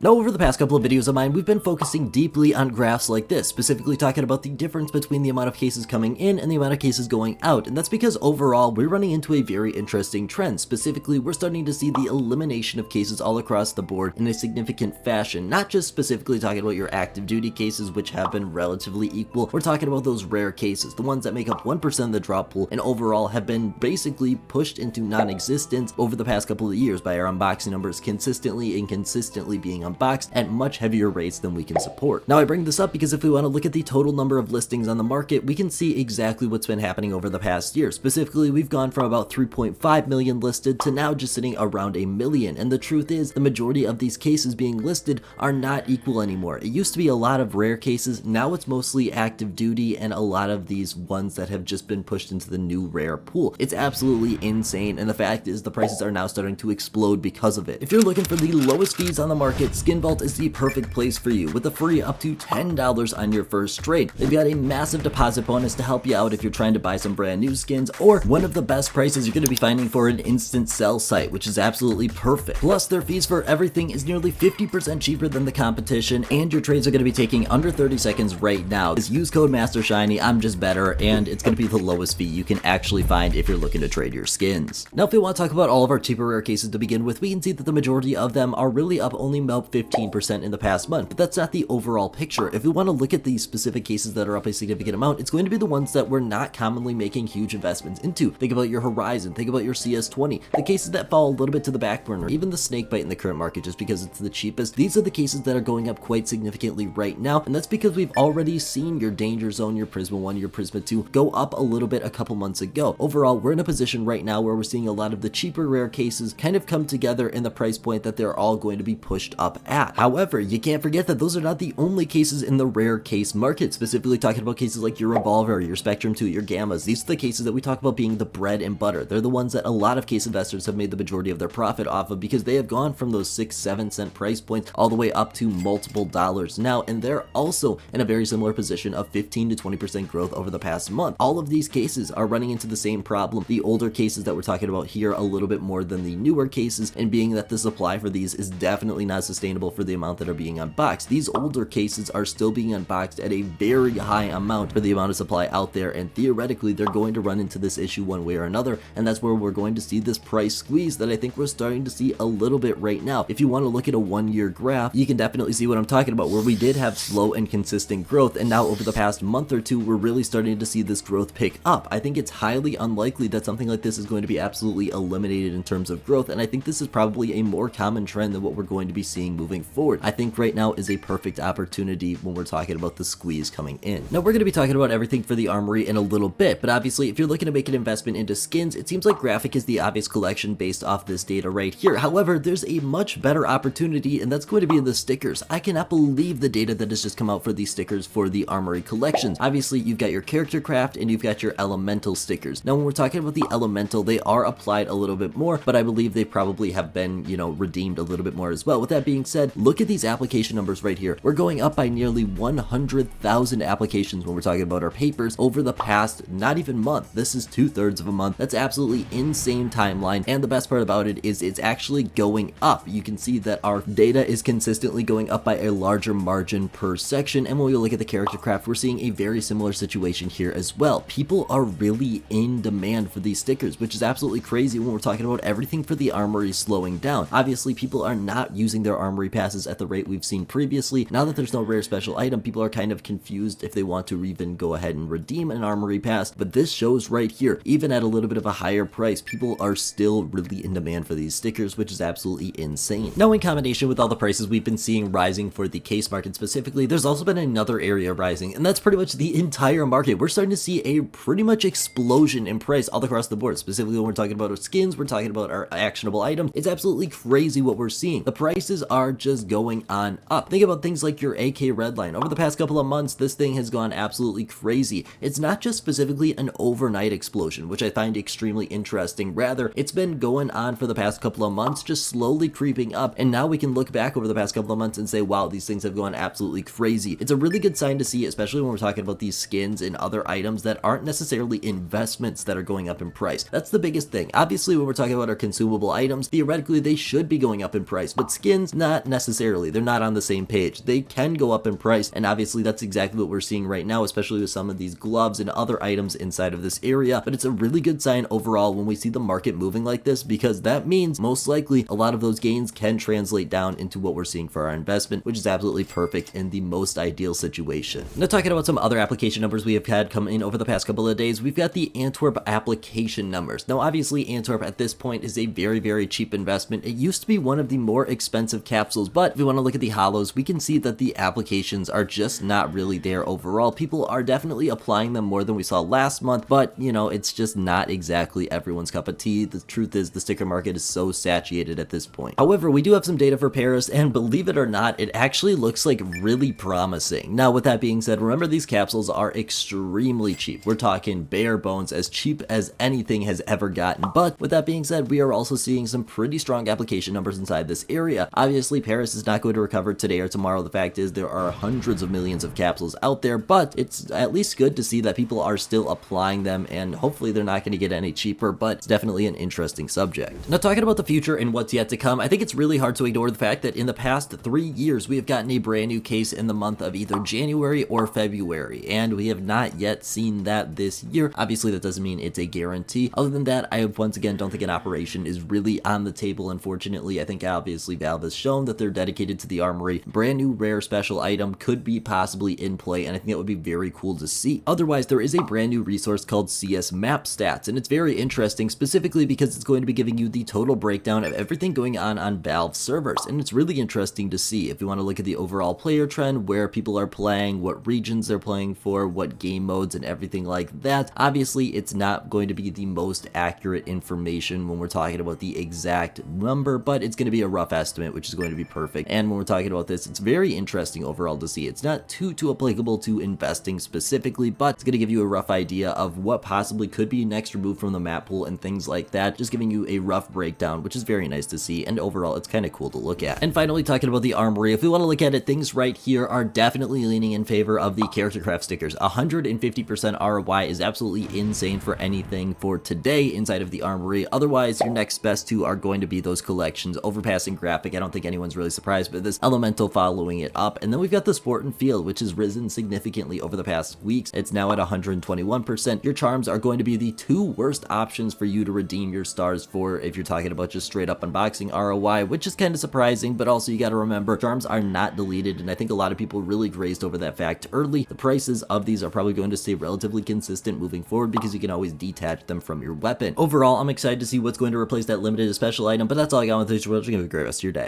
Now, over the past couple of videos of mine, we've been focusing deeply on graphs like this, specifically talking about the difference between the amount of cases coming in and the amount of cases going out, and that's because overall, we're running into a very interesting trend. Specifically, we're starting to see the elimination of cases all across the board in a significant fashion, not just specifically talking about your active duty cases, which have been relatively equal. We're talking about those rare cases, the ones that make up 1% of the drop pool, and overall have been basically pushed into non-existence over the past couple of years by our unboxing numbers consistently and consistently being unboxed at much heavier rates than we can support. Now, I bring this up because if we want to look at the total number of listings on the market, we can see exactly what's been happening over the past year. Specifically, we've gone from about 3.5 million listed to now just sitting around a million, and the truth is the majority of these cases being listed are not equal anymore. It used to be a lot of rare cases, now it's mostly active duty and a lot of these ones that have just been pushed into the new rare pool. It's absolutely insane, and the fact is the prices are now starting to explode because of it. If you're looking for the lowest fees on the market, Skin Vault is the perfect place for you, with a free up to $10 on your first trade. They've got a massive deposit bonus to help you out if you're trying to buy some brand new skins, or one of the best prices you're going to be finding for an instant sell site, which is absolutely perfect. Plus, their fees for everything is nearly 50% cheaper than the competition, and your trades are going to be taking under 30 seconds right now. Just use code MasterShiny, I'm just better, and it's going to be the lowest fee you can actually find if you're looking to trade your skins. Now, if we want to talk about all of our cheaper rare cases to begin with, we can see that the majority of them are really up only about 15% in the past month, but that's not the overall picture. If we want to look at these specific cases that are up a significant amount, it's going to be the ones that we're not commonly making huge investments into. Think about your Horizon, think about your CS20, the cases that fall a little bit to the back burner, even the Snakebite in the current market just because it's the cheapest. These are the cases that are going up quite significantly right now, and that's because we've already seen your Danger Zone, your Prisma 1, your Prisma 2 go up a little bit a couple months ago. Overall, we're in a position right now where we're seeing a lot of the cheaper rare cases kind of come together in the price point that they're all going to be pushed up at. However, you can't forget that those are not the only cases in the rare case market, specifically talking about cases like your Revolver, your Spectrum 2, your Gammas. These are the cases that we talk about being the bread and butter. They're the ones that a lot of case investors have made the majority of their profit off of because they have gone from those 6-7 cent price points all the way up to multiple dollars now, and they're also in a very similar position of 15 to 20% growth over the past month. All of these cases are running into the same problem. The older cases that we're talking about here a little bit more than the newer cases, and being that the supply for these is definitely not sustainable for the amount that are being unboxed. These older cases are still being unboxed at a very high amount for the amount of supply out there, and theoretically they're going to run into this issue one way or another, and that's where we're going to see this price squeeze that I think we're starting to see a little bit right now. If you want to look at a 1-year graph, you can definitely see what I'm talking about, where we did have slow and consistent growth, and now over the past month or two we're really starting to see this growth pick up. I think it's highly unlikely that something like this is going to be absolutely eliminated in terms of growth, and I think this is probably a more common trend than what we're going to be seeing moving forward. I think right now is a perfect opportunity when we're talking about the squeeze coming in. Now, we're going to be talking about everything for the Armory in a little bit, but obviously if you're looking to make an investment into skins, it seems like Graphic is the obvious collection based off this data right here. However, there's a much better opportunity, and that's going to be in the stickers. I cannot believe the data that has just come out for these stickers for the Armory collections. Obviously, you've got your character craft and you've got your elemental stickers. Now, when we're talking about the elemental, they are applied a little bit more, but I believe they probably have been, redeemed a little bit more as well. With that being said, look at these application numbers right here. We're going up by nearly 100,000 applications when we're talking about our papers over the past not even month. This is 2/3 of a month. That's absolutely insane timeline, and the best part about it is it's actually going up. You can see that our data is consistently going up by a larger margin per section, and when we look at the character craft, we're seeing a very similar situation here as well. People are really in demand for these stickers, which is absolutely crazy when we're talking about everything for the Armory slowing down. Obviously, people are not using their Armory passes at the rate we've seen previously. Now that there's no rare special item, people are kind of confused if they want to even go ahead and redeem an Armory pass, but this shows right here, even at a little bit of a higher price, people are still really in demand for these stickers, which is absolutely insane. Now, in combination with all the prices we've been seeing rising for the case market specifically, there's also been another area rising, and that's pretty much the entire market. We're starting to see a pretty much explosion in price all across the board. Specifically when we're talking about our skins, we're talking about our actionable items. It's absolutely crazy what we're seeing. The prices are just going on up. Think about things like your AK Redline. Over the past couple of months, this thing has gone absolutely crazy. It's not just specifically an overnight explosion, which I find extremely interesting. Rather, it's been going on for the past couple of months, just slowly creeping up, and now we can look back over the past couple of months and say, wow, these things have gone absolutely crazy. It's a really good sign to see, especially when we're talking about these skins and other items that aren't necessarily investments that are going up in price. That's the biggest thing. Obviously, when we're talking about our consumable items, theoretically they should be going up in price, but skins, nah, not necessarily. They're not on the same page. They can go up in price, and obviously that's exactly what we're seeing right now, especially with some of these gloves and other items inside of this area. But it's a really good sign overall when we see the market moving like this, because that means most likely a lot of those gains can translate down into what we're seeing for our investment, which is absolutely perfect in the most ideal situation. Now, talking about some other application numbers we have had come in over the past couple of days, we've got the Antwerp application numbers. Now, obviously Antwerp at this point is a very cheap investment. It used to be one of the more expensive capsules, but if we want to look at the holos, we can see that the applications are just not really there overall. People are definitely applying them more than we saw last month, but you know, it's just not exactly everyone's cup of tea. The truth is the sticker market is so saturated at this point. However, we do have some data for Paris, and believe it or not, it actually looks like really promising. Now, with that being said, remember these capsules are extremely cheap. We're talking bare bones, as cheap as anything has ever gotten. But with that being said, we are also seeing some pretty strong application numbers inside this area. Obviously, Paris is not going to recover today or tomorrow. The fact is there are hundreds of millions of capsules out there, but it's at least good to see that people are still applying them, and hopefully they're not going to get any cheaper, but it's definitely an interesting subject. Now, talking about the future and what's yet to come, I think it's really hard to ignore the fact that in the past 3 years, we have gotten a brand new case in the month of either January or February, and we have not yet seen that this year. Obviously, that doesn't mean it's a guarantee. Other than that, I once again don't think an operation is really on the table, unfortunately. I think obviously Valve has shown that they're dedicated to the Armory. Brand new rare special item could be possibly in play, and I think that would be very cool to see. Otherwise, there is a brand new resource called CS Map Stats, and it's very interesting specifically because it's going to be giving you the total breakdown of everything going on Valve servers, and it's really interesting to see if you want to look at the overall player trend, where people are playing, what regions they're playing for, what game modes, and everything like that. Obviously, it's not going to be the most accurate information when we're talking about the exact number, but it's going to be a rough estimate, which is going to be perfect. And when we're talking about this, it's very interesting overall to see. It's not too applicable to investing specifically, but it's going to give you a rough idea of what possibly could be next removed from the map pool and things like that, just giving you a rough breakdown, which is very nice to see, and overall it's kind of cool to look at. And finally, talking about the Armory, if we want to look at it, things right here are definitely leaning in favor of the character craft stickers. 150% ROI is absolutely insane for anything for today inside of the Armory. Otherwise, your next best two are going to be those collections. Overpassing graphic, I don't think anyone's really surprised, but this Elemental following it up. And then we've got the Sport and Field, which has risen significantly over the past weeks. It's now at 121%. Your charms are going to be the two worst options for you to redeem your stars for if you're talking about just straight up unboxing ROI, which is kind of surprising, but also you got to remember charms are not deleted, and I think a lot of people really grazed over that fact early. The prices of these are probably going to stay relatively consistent moving forward because you can always detach them from your weapon. Overall, I'm excited to see what's going to replace that limited special item, but that's all I got with this. Have a great rest of your day.